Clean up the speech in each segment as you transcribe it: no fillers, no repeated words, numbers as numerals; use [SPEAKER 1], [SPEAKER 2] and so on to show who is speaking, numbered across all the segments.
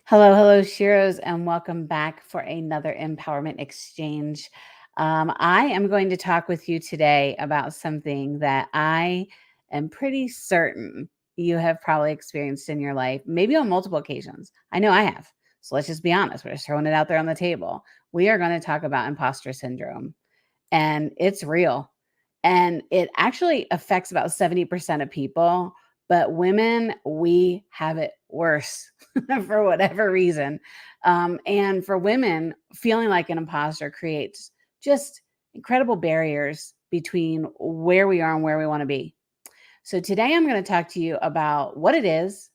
[SPEAKER 1] Hello, hello, Shiros, and welcome back for another empowerment exchange. I am going to talk with you today about something that I am pretty certain you have probably experienced in your life, maybe on multiple occasions. I know I have. So let's just be honest. We're just throwing it out there on the table. We are going to talk about imposter syndrome, and it's real. And it actually affects about 70% of people. But women, we have it worse for whatever reason. And for women, feeling like an imposter creates just incredible barriers between where we are and where we want to be. So today I'm going to talk to you about what it is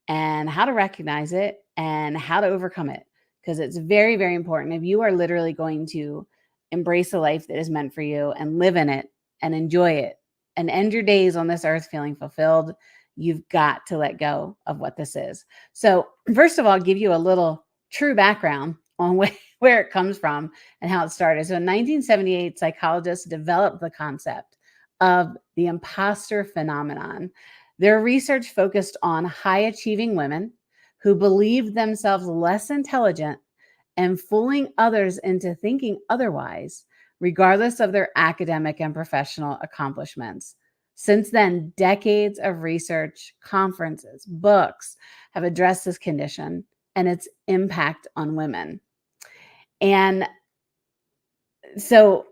[SPEAKER 1] and how to recognize it and how to overcome it. Because it's very, very important. If you are literally going to embrace a life that is meant for you and live in it and enjoy it and end your days on this earth feeling fulfilled, you've got to let go of what this is. So, first of all, I'll give you a little true background on where it comes from and how it started. So, in 1978, psychologists developed the concept of the imposter phenomenon. Their research focused on high achieving women who believed themselves less intelligent and fooling others into thinking otherwise, regardless of their academic and professional accomplishments. Since then, decades of research, conferences, books have addressed this condition and its impact on women. And so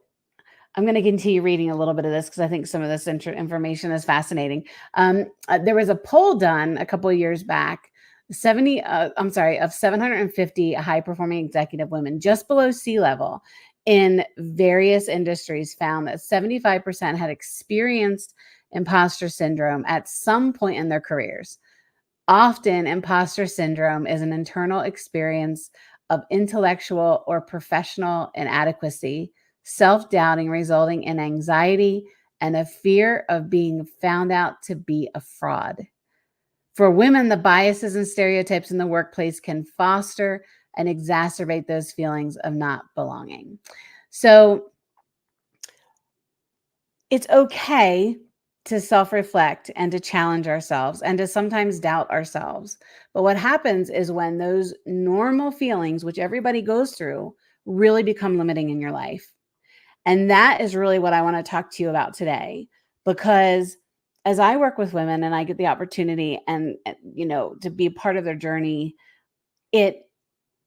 [SPEAKER 1] I'm going to continue reading a little bit of this because I think some of this information is fascinating. There was a poll done a couple of years back, of 750 high performing executive women just below sea level in various industries found that 75% had experienced imposter syndrome at some point in their careers. Often, imposter syndrome is an internal experience of intellectual or professional inadequacy, self doubting, resulting in anxiety and a fear of being found out to be a fraud. For women, the biases and stereotypes in the workplace can foster and exacerbate those feelings of not belonging. So it's okay to self reflect and to challenge ourselves and to sometimes doubt ourselves. But what happens is when those normal feelings, which everybody goes through, really become limiting in your life. And that is really what I want to talk to you about today. Because as I work with women and I get the opportunity and to be a part of their journey, it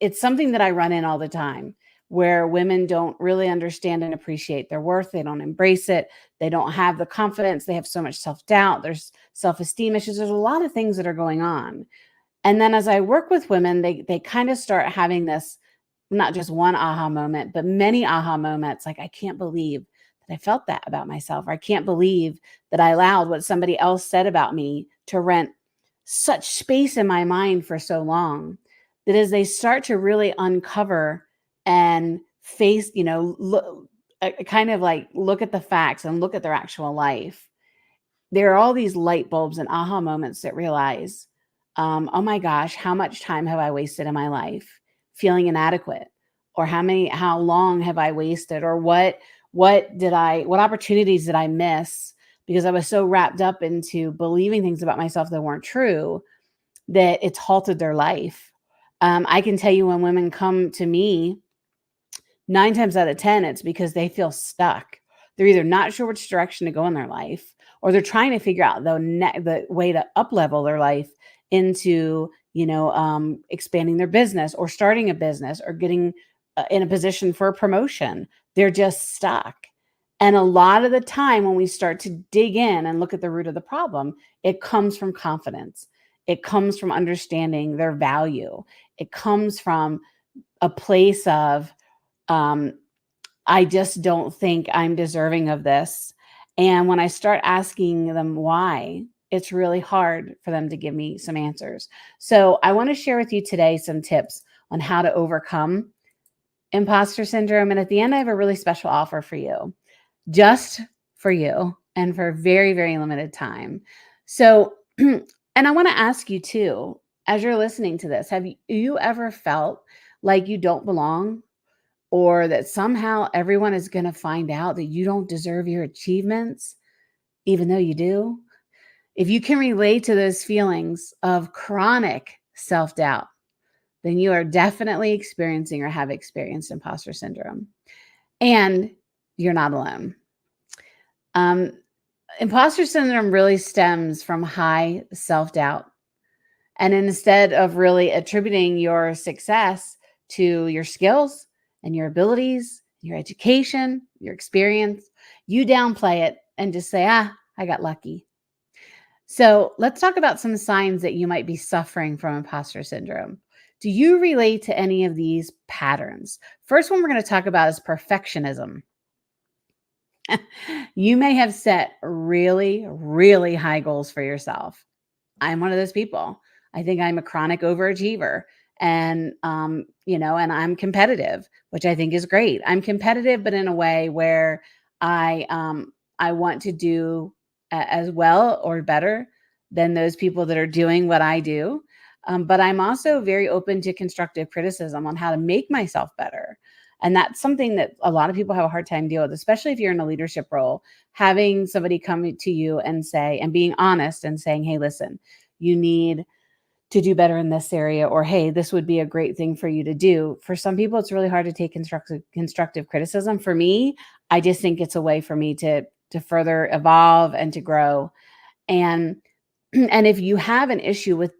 [SPEAKER 1] it's something that I run in all the time where women don't really understand and appreciate their worth. They don't embrace it. They don't have the confidence. They have so much self-doubt. There's self-esteem issues. There's a lot of things that are going on. And then as I work with women, they kind of start having this, not just one aha moment, but many aha moments. Like, I can't believe that I felt that about myself. Or I can't believe that I allowed what somebody else said about me to rent such space in my mind for so long. That as they start to really uncover and face, kind of like look at the facts and look at their actual life, there are all these light bulbs and aha moments that realize, oh my gosh, how much time have I wasted in my life feeling inadequate? Or how long have I wasted? Or what opportunities did I miss because I was so wrapped up into believing things about myself that weren't true that it's halted their life. I can tell you when women come to me, 9 times out of 10, it's because they feel stuck. They're either not sure which direction to go in their life, or they're trying to figure out the way to up level their life into, expanding their business or starting a business or getting in a position for a promotion. They're just stuck. And a lot of the time when we start to dig in and look at the root of the problem, it comes from confidence. It comes from understanding their value. It comes from a place of, I just don't think I'm deserving of this. And when I start asking them why, it's really hard for them to give me some answers. So I want to share with you today some tips on how to overcome imposter syndrome. And at the end, I have a really special offer for you, just for you and for a very, very limited time. So, and I want to ask you too, as you're listening to this, have you ever felt like you don't belong, or that somehow everyone is going to find out that you don't deserve your achievements, even though you do? If you can relate to those feelings of chronic self doubt, then you are definitely experiencing or have experienced imposter syndrome. And you're not alone. Um, Imposter syndrome really stems from high self doubt. And instead of really attributing your success to your skills and your abilities, your education, your experience, you downplay it and just say, I got lucky. So let's talk about some signs that you might be suffering from imposter syndrome. Do you relate to any of these patterns? First one we're going to talk about is perfectionism. You may have set really, really high goals for yourself. I'm one of those people. I think I'm a chronic overachiever and and I'm competitive, which I think is great. I'm competitive, but in a way where I want to do as well or better than those people that are doing what I do. But I'm also very open to constructive criticism on how to make myself better. And that's something that a lot of people have a hard time dealing with, especially if you're in a leadership role, having somebody come to you and say, and being honest and saying, hey, listen, you need to do better in this area, or hey, this would be a great thing for you to do. For some people, it's really hard to take constructive criticism. For me, I just think it's a way for me to further evolve and to grow. And and if you have an issue with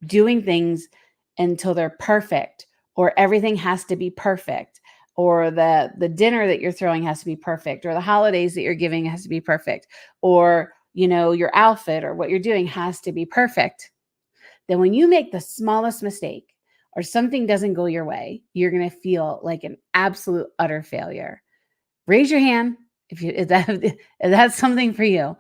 [SPEAKER 1] doing things until they're perfect, or everything has to be perfect, or the dinner that you're throwing has to be perfect, or the holidays that you're giving has to be perfect, or your outfit or what you're doing has to be perfect, then when you make the smallest mistake or something doesn't go your way, you're going to feel like an absolute utter failure. Raise your hand if that's something for you.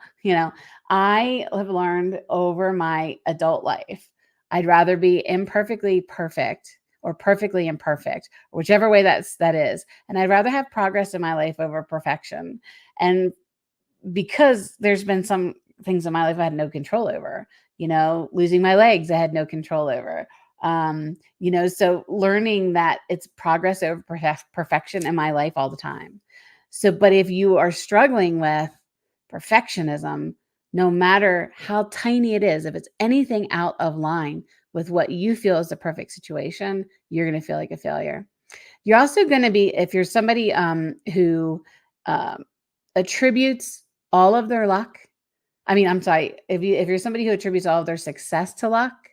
[SPEAKER 1] I have learned over my adult life, I'd rather be imperfectly perfect or perfectly imperfect, whichever way that is. And I'd rather have progress in my life over perfection. And because there's been some things in my life I had no control over, losing my legs, I had no control over. So learning that it's progress over perfection in my life all the time. So, but if you are struggling with perfectionism, no matter how tiny it is, if it's anything out of line with what you feel is the perfect situation, you're going to feel like a failure. You're also going to be, if you're somebody who um, attributes all of their luck. I mean, I'm sorry, if you're somebody who attributes all of their success to luck,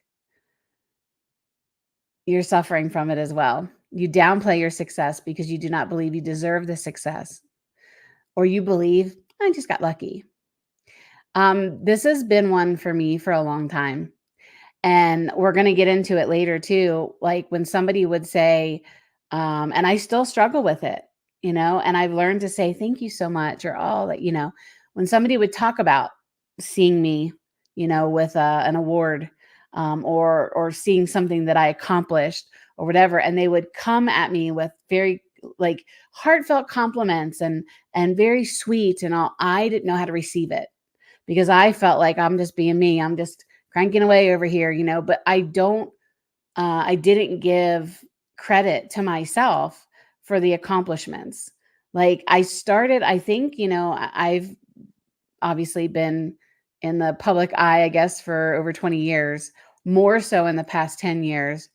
[SPEAKER 1] you're suffering from it as well. You downplay your success because you do not believe you deserve the success, or you believe I just got lucky. This has been one for me for a long time. And we're going to get into it later too. Like when somebody would say, and I still struggle with it, and I've learned to say, thank you so much, or all that, when somebody would talk about seeing me, with an award, or seeing something that I accomplished or whatever. And they would come at me with very like heartfelt compliments and very sweet and all. I didn't know how to receive it because I felt like I'm just being me. I'm just cranking away over here, but I didn't give credit to myself for the accomplishments. Like I think, I've obviously been in the public eye, I guess, for over 20 years, more so in the past 10 years,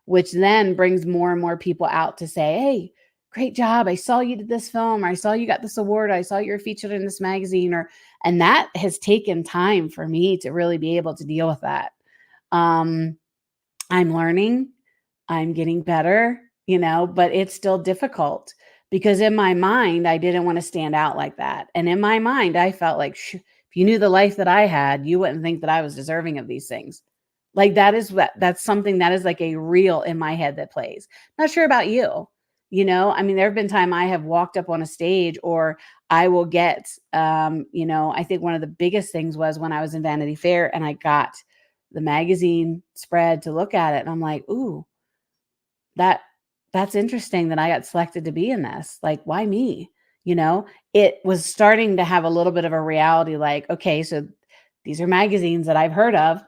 [SPEAKER 1] which then brings more and more people out to say, hey, great job. I saw you did this film, or I saw you got this award. I saw you're featured in this magazine, and that has taken time for me to really be able to deal with that. Um, I'm learning, I'm getting better, but it's still difficult because in my mind, I didn't want to stand out like that. And in my mind, I felt like if you knew the life that I had, you wouldn't think that I was deserving of these things. Like that's something that is like a reel in my head that plays. Not sure about you. I mean, there have been times I have walked up on a stage, or I will get, I think one of the biggest things was when I was in Vanity Fair and I got the magazine spread to look at it. And I'm like, ooh, that that's interesting that I got selected to be in this. Like, why me? It was starting to have a little bit of a reality, like, okay, so these are magazines that I've heard of.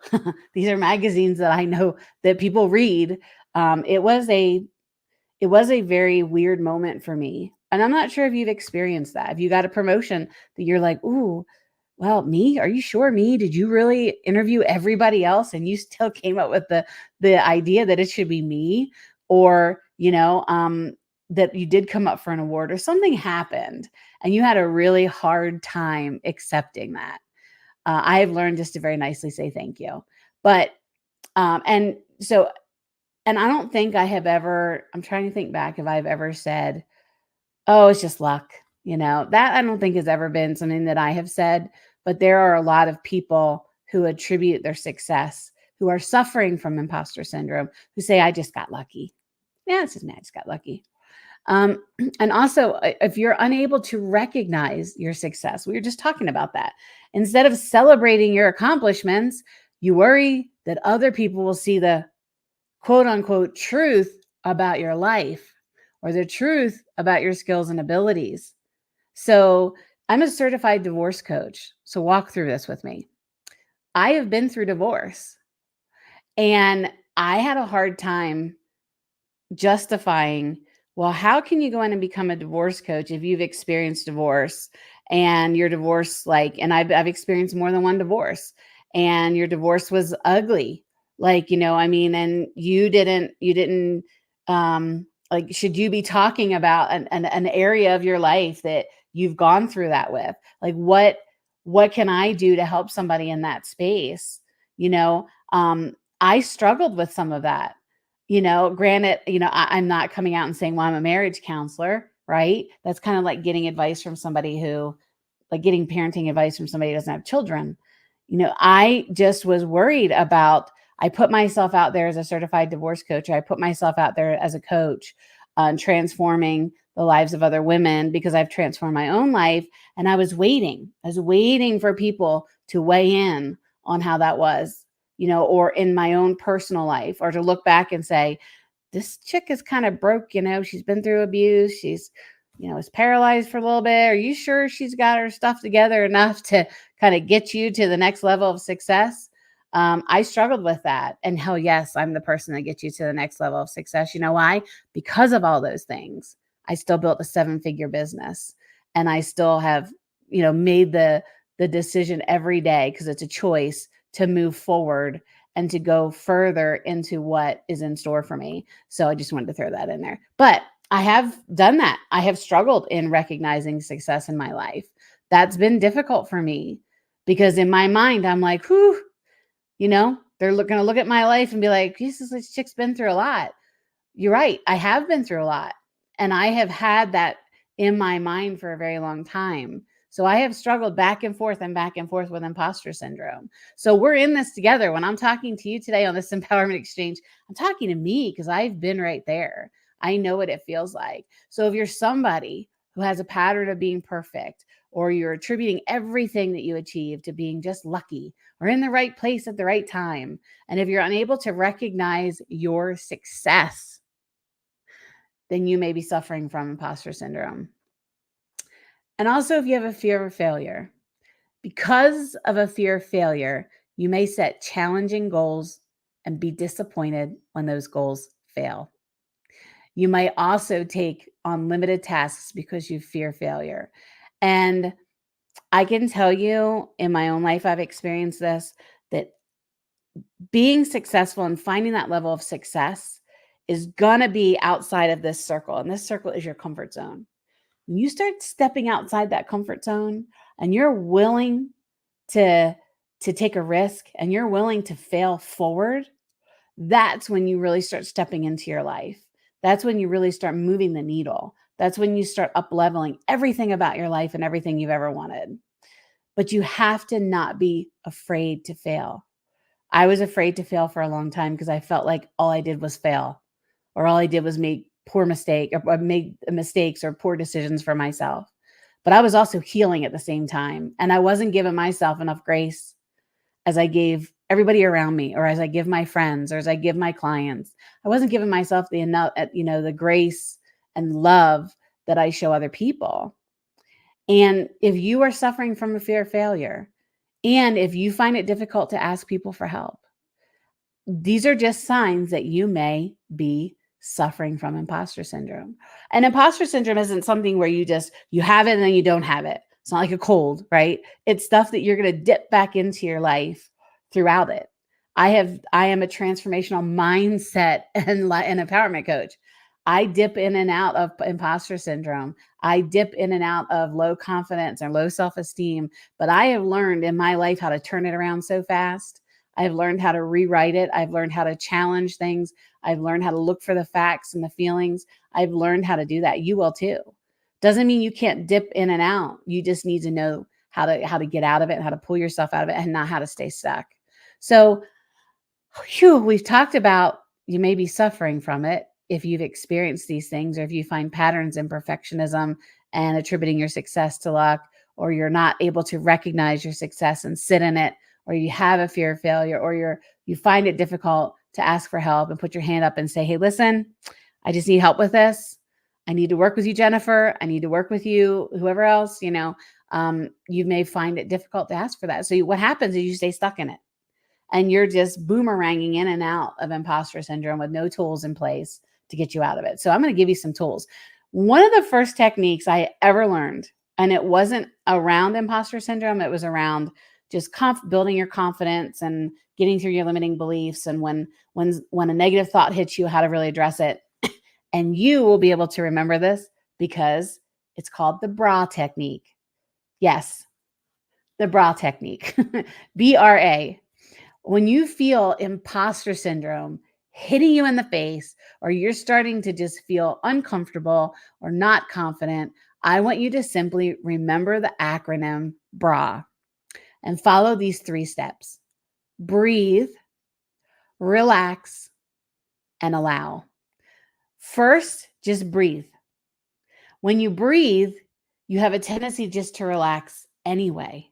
[SPEAKER 1] These are magazines that I know that people read. It was a very weird moment for me. And I'm not sure if you've experienced that. If you got a promotion that you're like, ooh, well, me? Are you sure me? Did you really interview everybody else and you still came up with the idea that it should be me? Or, that you did come up for an award or something happened and you had a really hard time accepting that. I have learned just to very nicely say thank you. But and so and I don't think I have ever, I'm trying to think back if I've ever said, oh, it's just luck. That I don't think has ever been something that I have said, but there are a lot of people who attribute their success, who are suffering from imposter syndrome, who say, I just got lucky. Yeah, it's just me. I just got lucky. Um, and also, if you're unable to recognize your success, we were just talking about that. Instead of celebrating your accomplishments, you worry that other people will see the quote unquote truth about your life or the truth about your skills and abilities. So I'm a certified divorce coach. So walk through this with me. I have been through divorce and I had a hard time justifying, well, how can you go in and become a divorce coach if you've experienced divorce and your divorce, and I've experienced more than one divorce and your divorce was ugly. And you didn't, should you be talking about an area of your life that you've gone through that with? What can I do to help somebody in that space? I struggled with some of that. Granted, I'm not coming out and saying, well, I'm a marriage counselor, right? That's kind of like getting advice from somebody who, like getting parenting advice from somebody who doesn't have children. I just was worried about, I put myself out there as a certified divorce coach. Or I put myself out there as a coach on transforming the lives of other women because I've transformed my own life. And I was waiting for people to weigh in on how that was, or in my own personal life, or to look back and say, this chick is kind of broke, she's been through abuse. She's, is paralyzed for a little bit. Are you sure she's got her stuff together enough to kind of get you to the next level of success? I struggled with that. And hell yes, I'm the person that gets you to the next level of success. You know why? Because of all those things, I still built a 7-figure business and I still have, made the decision every day, because it's a choice to move forward and to go further into what is in store for me. So I just wanted to throw that in there. But I have done that. I have struggled in recognizing success in my life. That's been difficult for me because in my mind, I'm like, whew, they're going to look at my life and be like, Jesus, this chick's been through a lot. You're right. I have been through a lot. And I have had that in my mind for a very long time. So I have struggled back and forth with imposter syndrome. So we're in this together. When I'm talking to you today on this empowerment exchange, I'm talking to me because I've been right there. I know what it feels like. So if you're somebody who has a pattern of being perfect, or you're attributing everything that you achieve to being just lucky or in the right place at the right time, and if you're unable to recognize your success, then you may be suffering from imposter syndrome. And also, if you have a fear of failure, because of a fear of failure, you may set challenging goals and be disappointed when those goals fail. You might also take on limited tasks because you fear failure. And I can tell you in my own life, I've experienced this, that being successful and finding that level of success is going to be outside of this circle. And this circle is your comfort zone. When you start stepping outside that comfort zone and you're willing to take a risk and you're willing to fail forward, that's when you really start stepping into your life. That's when you really start moving the needle. That's when you start up leveling everything about your life and everything you've ever wanted. But you have to not be afraid to fail. I was afraid to fail for a long time because I felt like all I did was fail, or all I did was make mistakes or poor decisions for myself. But I was also healing at the same time. And I wasn't giving myself enough grace as I gave everybody around me, or as I give my friends, or as I give my clients. I wasn't giving myself the grace and love that I show other people. And if you are suffering from a fear of failure, and if you find it difficult to ask people for help, these are just signs that you may be suffering from imposter syndrome. And imposter syndrome isn't something where you have it and then you don't have it. It's not like a cold, right? It's stuff that you're going to dip back into your life throughout it. I am a transformational mindset and empowerment coach. I dip in and out of imposter syndrome. I dip in and out of low confidence and low self-esteem, but I have learned in my life how to turn it around so fast. I've learned how to rewrite it. I've learned how to challenge things. I've learned how to look for the facts and the feelings. I've learned how to do that. You will too. Doesn't mean you can't dip in and out. You just need to know how to get out of it, how to pull yourself out of it, and not how to stay stuck. So, we've talked about you may be suffering from it if you've experienced these things, or if you find patterns in perfectionism and attributing your success to luck, or you're not able to recognize your success and sit in it, or you have a fear of failure, or you find it difficult to ask for help and put your hand up and say, hey, listen, I just need help with this. I need to work with you, Jennifer. I need to work with you, whoever else, you may find it difficult to ask for that. So what happens is you stay stuck in it and you're just boomeranging in and out of imposter syndrome with no tools in place to get you out of it. So I'm going to give you some tools. One of the first techniques I ever learned, and it wasn't around imposter syndrome, it was around just building your confidence and getting through your limiting beliefs. And when a negative thought hits you, how to really address it. And you will be able to remember this because it's called the bra technique. Yes, the bra technique. BRA. When you feel imposter syndrome hitting you in the face, or you're starting to just feel uncomfortable or not confident, I want you to simply remember the acronym BRA and follow these 3 steps. Breathe, relax, and allow. First, just breathe. When you breathe, you have a tendency just to relax anyway,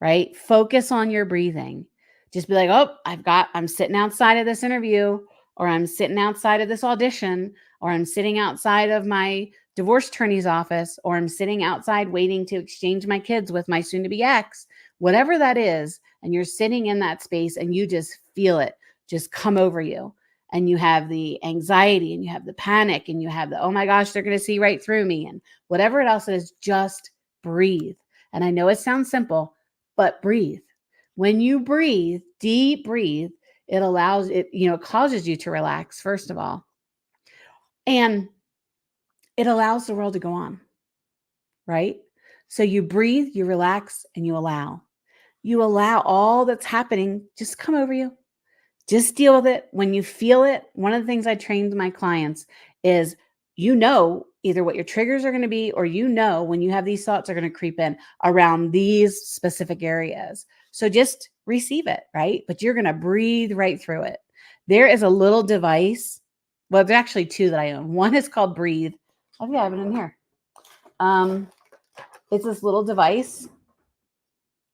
[SPEAKER 1] right? Focus on your breathing. Just be like, oh, I'm sitting outside of this interview, or I'm sitting outside of this audition, or I'm sitting outside of my divorce attorney's office, or I'm sitting outside waiting to exchange my kids with my soon-to-be ex, whatever that is. And you're sitting in that space and you just feel it just come over you. And you have the anxiety and you have the panic and you have the, oh my gosh, they're going to see right through me. And whatever else it is, just breathe. And I know it sounds simple, but breathe. When you breathe, deep breathe, it allows it, causes you to relax, first of all. And it allows the world to go on, right? So you breathe, you relax, and you allow. You allow all that's happening just come over you. Just deal with it. When you feel it, one of the things I trained my clients is, either what your triggers are going to be, or when you have these thoughts are going to creep in around these specific areas. So just receive it, right? But you're going to breathe right through it. There is a little device. Well, there's actually 2 that I own. One is called Breathe. I think I have it in here. It's this little device.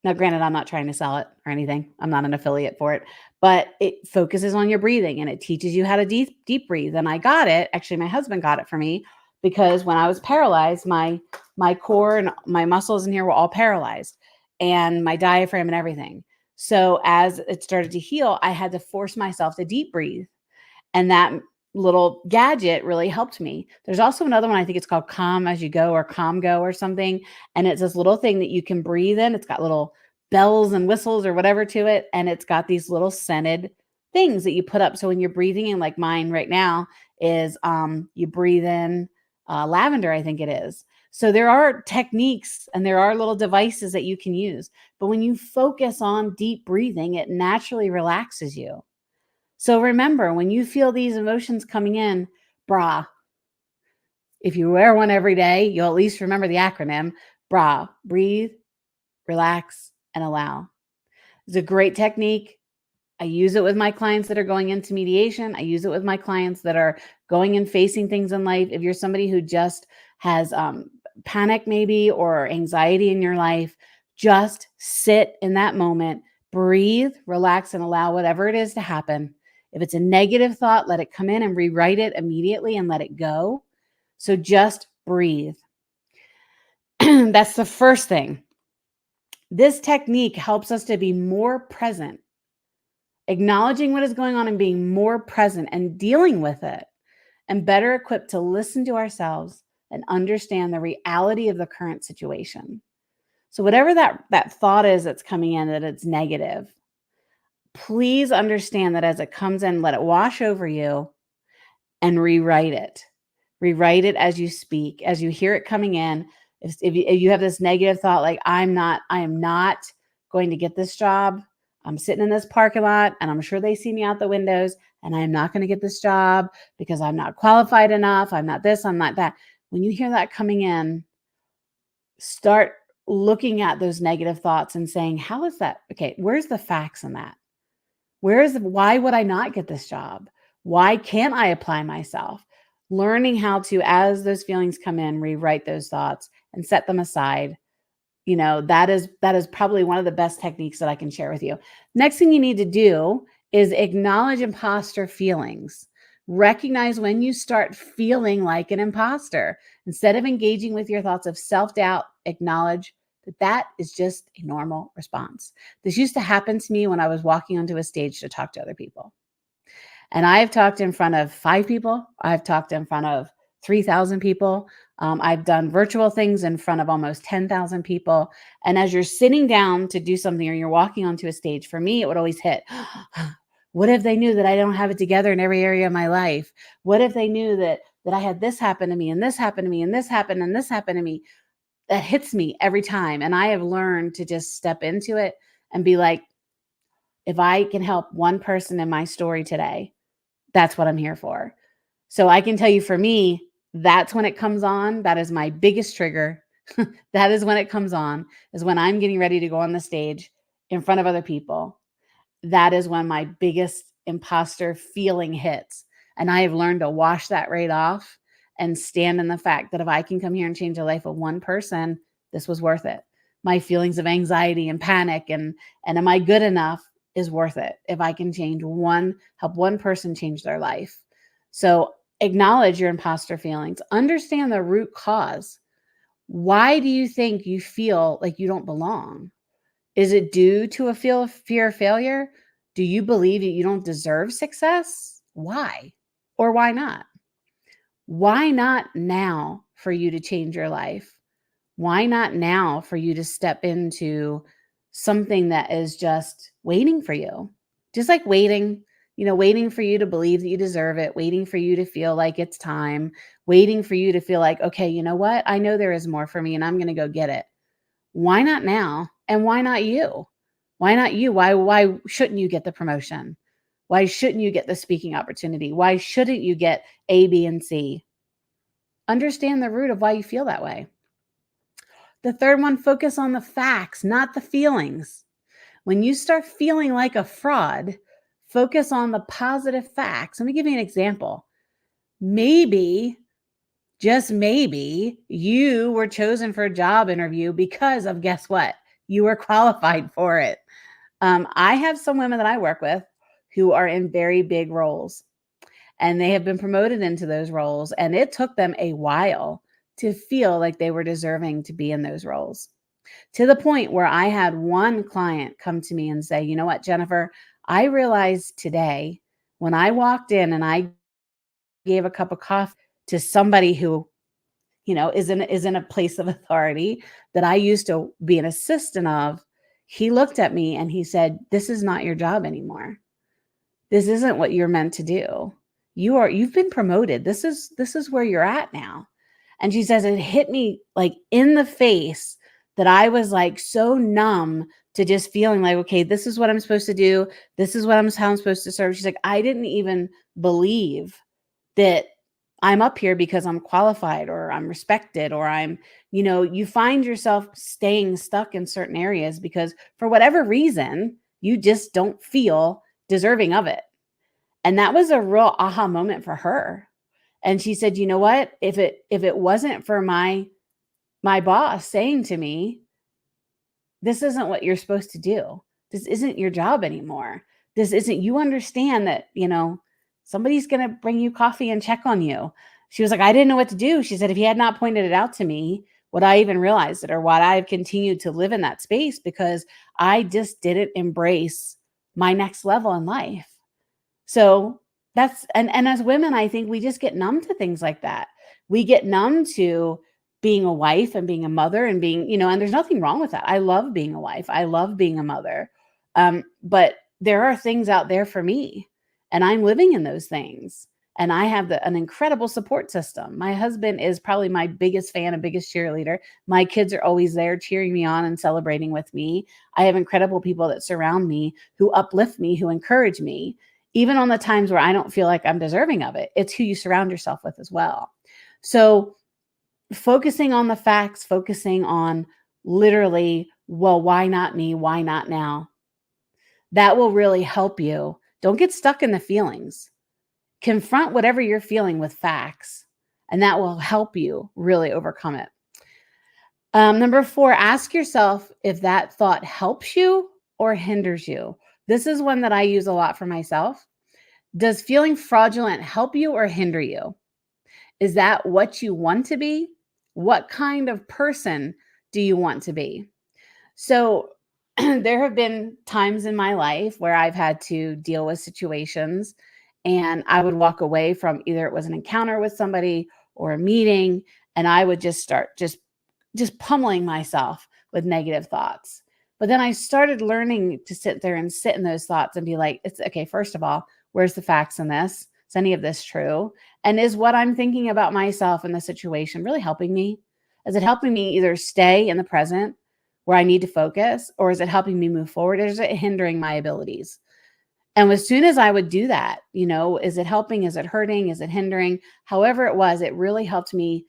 [SPEAKER 1] Now, granted, I'm not trying to sell it or anything. I'm not an affiliate for it, but it focuses on your breathing and it teaches you how to deep breathe. And I got it. Actually, my husband got it for me because when I was paralyzed, my core and my muscles in here were all paralyzed, and my diaphragm and everything. So as it started to heal, I had to force myself to deep breathe. And that little gadget really helped me. There's also another one, I think it's called Calm As You Go or Calm Go or something. And it's this little thing that you can breathe in. It's got little bells and whistles or whatever to it. And it's got these little scented things that you put up. So when you're breathing in, like mine right now is you breathe in lavender, I think it is. So there are techniques and there are little devices that you can use. But when you focus on deep breathing, it naturally relaxes you. So remember, when you feel these emotions coming in, BRA, if you wear one every day, you'll at least remember the acronym, BRA, breathe, relax, and allow. It's a great technique. I use it with my clients that are going into mediation. I use it with my clients that are going and facing things in life. If you're somebody who just has panic maybe or anxiety in your life, just sit in that moment, breathe, relax, and allow whatever it is to happen. If it's a negative thought, let it come in and rewrite it immediately and let it go. So just breathe. That's the first thing. This technique helps us to be more present, acknowledging what is going on and being more present and dealing with it, and better equipped to listen to ourselves and understand the reality of the current situation. So whatever that thought is that's coming in, that it's negative, please understand that as it comes in, let it wash over you and rewrite it. Rewrite it as you speak, as you hear it coming in. If you have this negative thought, like, I am not going to get this job. I'm sitting in this parking lot and I'm sure they see me out the windows and I am not going to get this job because I'm not qualified enough. I'm not this, I'm not that. When you hear that coming in, start looking at those negative thoughts and saying, how is that? Okay, where's the facts in that? Why would I not get this job? Why can't I apply myself? Learning how to, as those feelings come in, rewrite those thoughts and set them aside. That is probably one of the best techniques that I can share with you. Next thing you need to do is acknowledge imposter feelings. Recognize when you start feeling like an imposter. Instead of engaging with your thoughts of self-doubt, acknowledge that is just a normal response. This used to happen to me when I was walking onto a stage to talk to other people. And I've talked in front of 5 people. I've talked in front of 3,000 people. I've done virtual things in front of almost 10,000 people. And as you're sitting down to do something or you're walking onto a stage, for me, it would always hit, what if they knew that I don't have it together in every area of my life? What if they knew that I had this happen to me and this happened to me and this happened and this happened to me? That hits me every time. And I have learned to just step into it and be like, if I can help one person in my story today, that's what I'm here for. So I can tell you, for me, that's when it comes on. That is my biggest trigger. That is when it comes on, is when I'm getting ready to go on the stage in front of other people. That is when my biggest imposter feeling hits. And I have learned to wash that right off and stand in the fact that if I can come here and change the life of one person, this was worth it. My feelings of anxiety and panic and am I good enough is worth it if I can help one person change their life. So acknowledge your imposter feelings. Understand the root cause. Why do you think you feel like you don't belong? Is it due to a fear of failure? Do you believe that you don't deserve success? Why? Or why not? Why not now for you to change your life? Why not now for you to step into something that is just waiting for you? Just like waiting for you to believe that you deserve it, waiting for you to feel like it's time, waiting for you to feel like, okay, you know what? I know there is more for me and I'm going to go get it. Why not now? And why not you? Why not you? Why shouldn't you get the promotion? Why shouldn't you get the speaking opportunity? Why shouldn't you get A, B, and C? Understand the root of why you feel that way. The third one, focus on the facts, not the feelings. When you start feeling like a fraud, focus on the positive facts. Let me give you an example. Maybe, just maybe, you were chosen for a job interview because of, guess what? You were qualified for it. I have some women that I work with who are in very big roles, and they have been promoted into those roles, and it took them a while to feel like they were deserving to be in those roles. To the point where I had one client come to me and say, you know what, Jennifer, I realized today when I walked in and I gave a cup of coffee to somebody who, is in a place of authority that I used to be an assistant of, he looked at me and he said, this is not your job anymore. This isn't what you're meant to do. You've been promoted. This is where you're at now. And she says, it hit me like in the face that I was like so numb to just feeling like, okay, this is what I'm supposed to do. This is how I'm supposed to serve. She's like, I didn't even believe that I'm up here because I'm qualified or I'm respected or you find yourself staying stuck in certain areas because for whatever reason, you just don't feel deserving of it. And that was a real aha moment for her. And she said, you know what? If it wasn't for my boss saying to me, this isn't what you're supposed to do. This isn't your job anymore. This isn't, you understand that, somebody's going to bring you coffee and check on you. She was like, I didn't know what to do. She said, if he had not pointed it out to me, would I even realize it, or would I have continued to live in that space because I just didn't embrace my next level in life. So and as women, I think we just get numb to things like that. We get numb to being a wife and being a mother and being, and there's nothing wrong with that. I love being a wife. I love being a mother. But there are things out there for me, and I'm living in those things. And I have an incredible support system. My husband is probably my biggest fan and biggest cheerleader. My kids are always there cheering me on and celebrating with me. I have incredible people that surround me, who uplift me, who encourage me, even on the times where I don't feel like I'm deserving of it. It's who you surround yourself with as well. So focusing on the facts, focusing on literally, well, why not me? Why not now? That will really help you. Don't get stuck in the feelings. Confront whatever you're feeling with facts, and that will help you really overcome it. Number 4, ask yourself if that thought helps you or hinders you. This is one that I use a lot for myself. Does feeling fraudulent help you or hinder you? Is that what you want to be? What kind of person do you want to be? So there have been times in my life where I've had to deal with situations, and I would walk away from either it was an encounter with somebody or a meeting, and I would just start just pummeling myself with negative thoughts. But then I started learning to sit there and sit in those thoughts and be like, it's okay. First of all, where's the facts in this? Is any of this true? And is what I'm thinking about myself in the situation really helping me? Is it helping me either stay in the present where I need to focus, or is it helping me move forward? Or is it hindering my abilities? And as soon as I would do that, is it helping? Is it hurting? Is it hindering? However it was, it really helped me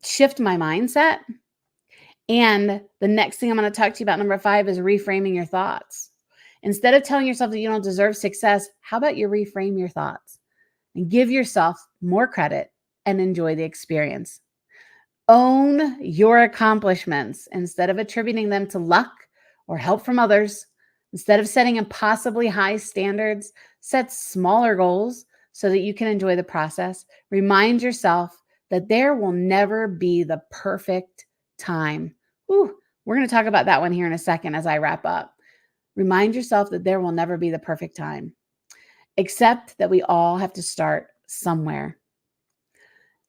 [SPEAKER 1] shift my mindset. And the next thing I'm going to talk to you about, number 5, is reframing your thoughts. Instead of telling yourself that you don't deserve success, how about you reframe your thoughts and give yourself more credit and enjoy the experience? Own your accomplishments instead of attributing them to luck or help from others. Instead of setting impossibly high standards, set smaller goals so that you can enjoy the process. Remind yourself that there will never be the perfect time. Ooh, we're going to talk about that one here in a second as I wrap up. Remind yourself that there will never be the perfect time, except that we all have to start somewhere.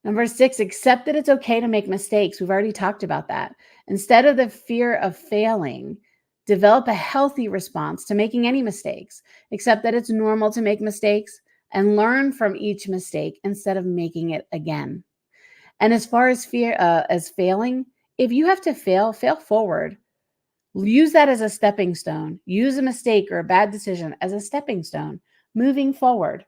[SPEAKER 1] Number 6, accept that it's okay to make mistakes. We've already talked about that. Instead of the fear of failing, develop a healthy response to making any mistakes. Accept that it's normal to make mistakes and learn from each mistake instead of making it again. And as far as fear, as failing, if you have to fail forward. Use that as a stepping stone. Use a mistake or a bad decision as a stepping stone, moving forward.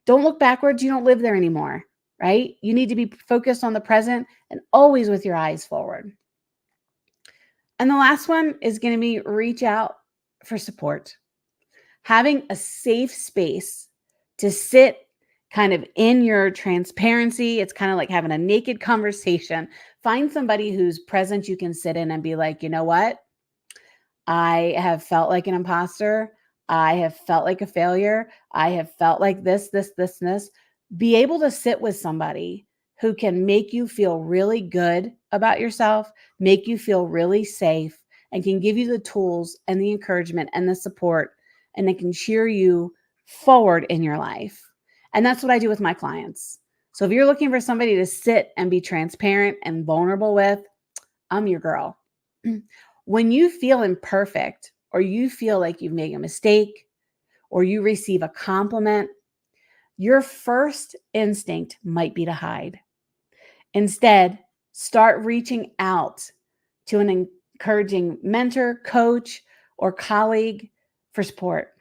[SPEAKER 1] Don't look backwards. You don't live there anymore, right? You need to be focused on the present and always with your eyes forward. And the last one is going to be reach out for support. Having a safe space to sit kind of in your transparency. It's kind of like having a naked conversation. Find somebody who's present you can sit in and be like, you know what? I have felt like an imposter. I have felt like a failure. I have felt like this. Be able to sit with somebody who can make you feel really good about yourself, make you feel really safe, and can give you the tools and the encouragement and the support, and they can cheer you forward in your life. And that's what I do with my clients. So if you're looking for somebody to sit and be transparent and vulnerable with, I'm your girl. When you feel imperfect, or you feel like you've made a mistake, or you receive a compliment, your first instinct might be to hide. Instead, start reaching out to an encouraging mentor, coach, or colleague for support.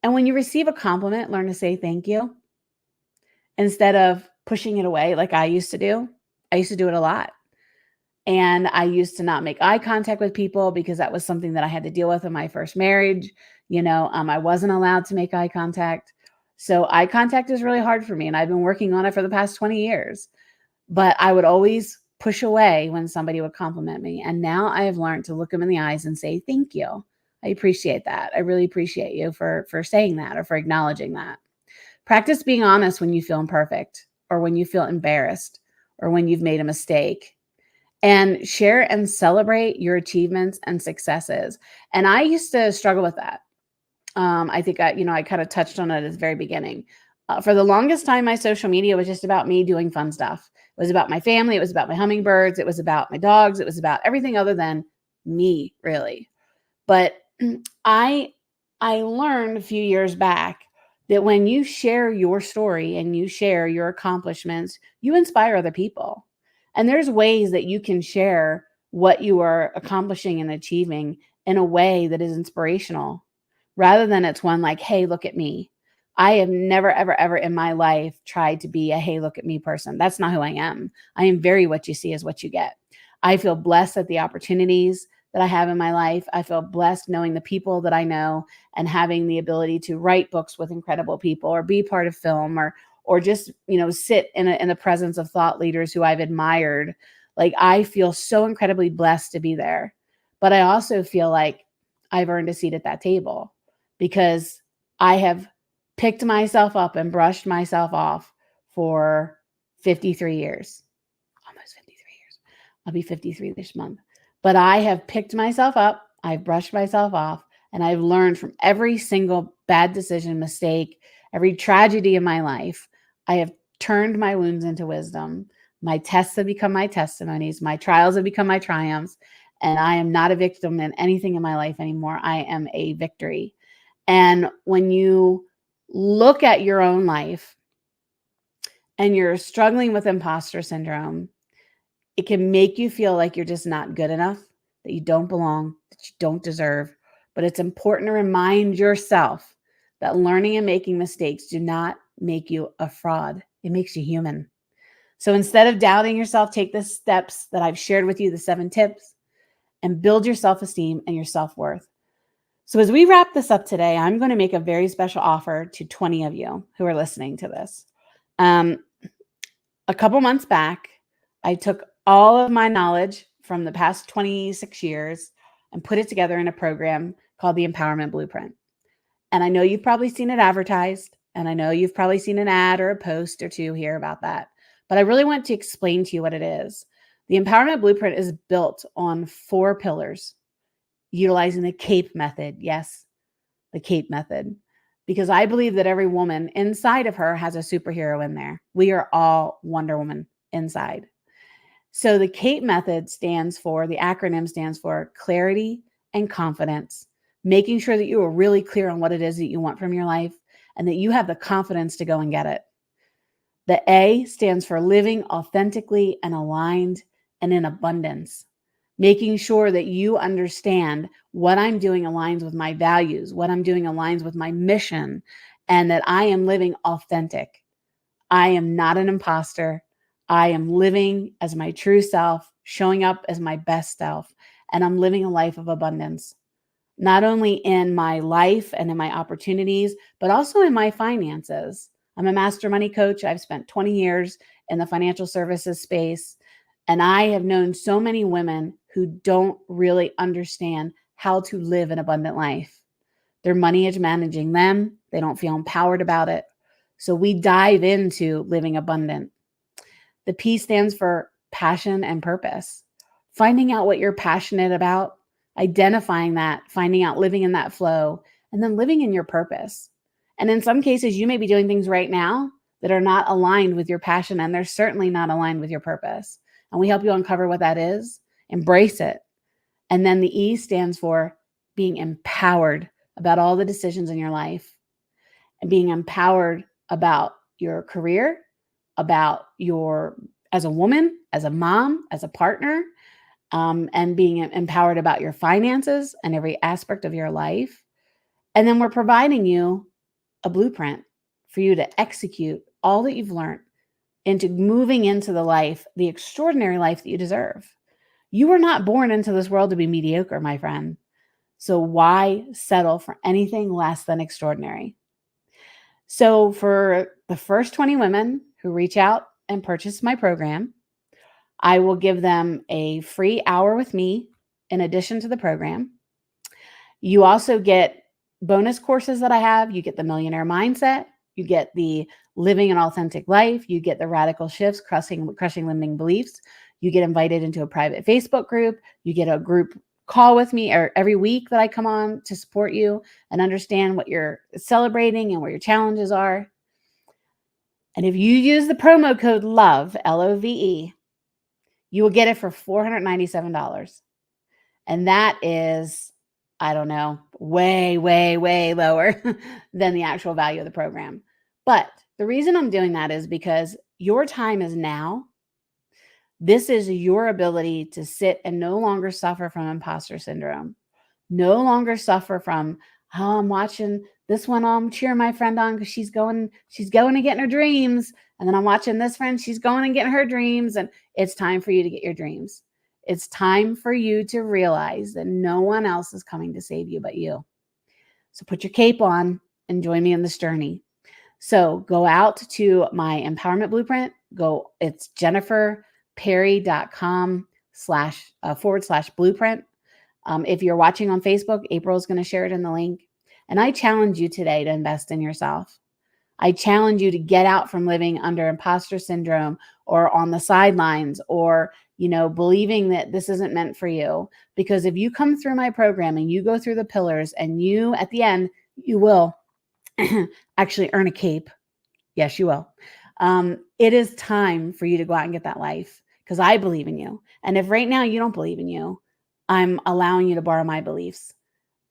[SPEAKER 1] And when you receive a compliment, learn to say thank you instead of pushing it away like I used to do. I used to do it a lot. And I used to not make eye contact with people because that was something that I had to deal with in my first marriage. I wasn't allowed to make eye contact. So eye contact is really hard for me. And I've been working on it for the past 20 years. But I would always push away when somebody would compliment me. And now I have learned to look them in the eyes and say, thank you. I appreciate that. I really appreciate you for saying that or for acknowledging that. Practice being honest when you feel imperfect, or when you feel embarrassed, or when you've made a mistake. And share and celebrate your achievements and successes. And I used to struggle with that. I think I kind of touched on it at the very beginning. For the longest time, my social media was just about me doing fun stuff. It was about my family. It was about my hummingbirds. It was about my dogs. It was about everything other than me, really. But I I learned a few years back that when you share your story and you share your accomplishments, you inspire other people. And there's ways that you can share what you are accomplishing and achieving in a way that is inspirational rather than it's one like, hey, look at me. I have never, ever, ever in my life tried to be a hey, look at me person. That's not who I am. I am very what you see is what you get. I feel blessed at the opportunities that I have in my life. I feel blessed knowing the people that I know and having the ability to write books with incredible people or be part of film or just, sit in the presence of thought leaders who I've admired. Like I feel so incredibly blessed to be there. But I also feel like I've earned a seat at that table because I have picked myself up and brushed myself off for 53 years. Almost 53 years. I'll be 53 this month. But I have picked myself up, I've brushed myself off, and I've learned from every single bad decision, mistake, every tragedy in my life. I have turned my wounds into wisdom. My tests have become my testimonies. My trials have become my triumphs. And I am not a victim in anything in my life anymore. I am a victory. And when you look at your own life and you're struggling with imposter syndrome, it can make you feel like you're just not good enough, that you don't belong, that you don't deserve. But it's important to remind yourself that learning and making mistakes do not make you a fraud. It makes you human. So instead of doubting yourself, take the steps that I've shared with you, the 7 tips, and build your self-esteem and your self-worth. So as we wrap this up today, I'm going to make a very special offer to 20 of you who are listening to this. A couple months back, I took all of my knowledge from the past 26 years and put it together in a program called the Empowerment Blueprint. And I know you've probably seen it advertised, and I know you've probably seen an ad or a post or two here about that. But I really want to explain to you what it is. The Empowerment Blueprint is built on 4 pillars, utilizing the CAPE method. Yes, the CAPE method. Because I believe that every woman inside of her has a superhero in there. We are all Wonder Woman inside. So the CAPE method the acronym stands for clarity and confidence, making sure that you are really clear on what it is that you want from your life and that you have the confidence to go and get it. The A stands for living authentically and aligned and in abundance, making sure that you understand what I'm doing aligns with my values, what I'm doing aligns with my mission, and that I am living authentic. I am not an imposter. I am living as my true self, showing up as my best self, and I'm living a life of abundance, not only in my life and in my opportunities, but also in my finances. I'm a master money coach. I've spent 20 years in the financial services space, and I have known so many women who don't really understand how to live an abundant life. Their money is managing them. They don't feel empowered about it. So we dive into living abundant. The P stands for passion and purpose. Finding out what you're passionate about, identifying that, finding out living in that flow, and then living in your purpose. And in some cases, you may be doing things right now that are not aligned with your passion, and they're certainly not aligned with your purpose. And we help you uncover what that is, embrace it. And then the E stands for being empowered about all the decisions in your life and being empowered about your career, about as a woman, as a mom, as a partner, and being empowered about your finances and every aspect of your life. And then we're providing you a blueprint for you to execute all that you've learned into moving into the extraordinary life that you deserve. You were not born into this world to be mediocre, my friend. So why settle for anything less than extraordinary? So for the first 20 women who reach out and purchase my program, I will give them a free hour with me in addition to the program. You also get bonus courses that I have. You get the Millionaire Mindset. You get the Living an Authentic Life. You get the Radical Shifts, Crushing Limiting Beliefs. You get invited into a private Facebook group. You get a group call with me every week that I come on to support you and understand what you're celebrating and what your challenges are. And if you use the promo code LOVE, LOVE, you will get it for $497. And that is, I don't know, way, way, way lower than the actual value of the program. But the reason I'm doing that is because your time is now. This is your ability to sit and no longer suffer from imposter syndrome. No longer suffer from, oh, I'm watching this one, I'm cheering my friend on because she's going to get in her dreams. And then I'm watching this friend, she's going and getting her dreams. And it's time for you to get your dreams. It's time for you to realize that no one else is coming to save you but you. So put your cape on and join me in this journey. So go out to my empowerment blueprint. It's jenniferperry.com//blueprint. If you're watching on Facebook, April is going to share it in the link. And I challenge you today to invest in yourself. I challenge you to get out from living under imposter syndrome or on the sidelines or, believing that this isn't meant for you. Because if you come through my program and you go through the pillars and you, at the end, you will actually earn a cape. Yes, you will. It is time for you to go out and get that life because I believe in you. And if right now you don't believe in you, I'm allowing you to borrow my beliefs.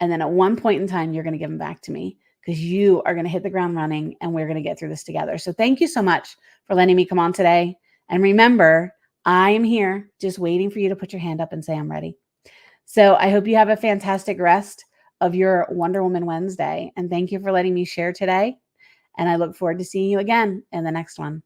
[SPEAKER 1] And then at one point in time, you're going to give them back to me because you are going to hit the ground running and we're going to get through this together. So thank you so much for letting me come on today. And remember, I am here just waiting for you to put your hand up and say, I'm ready. So I hope you have a fantastic rest of your Wonder Woman Wednesday. And thank you for letting me share today. And I look forward to seeing you again in the next one.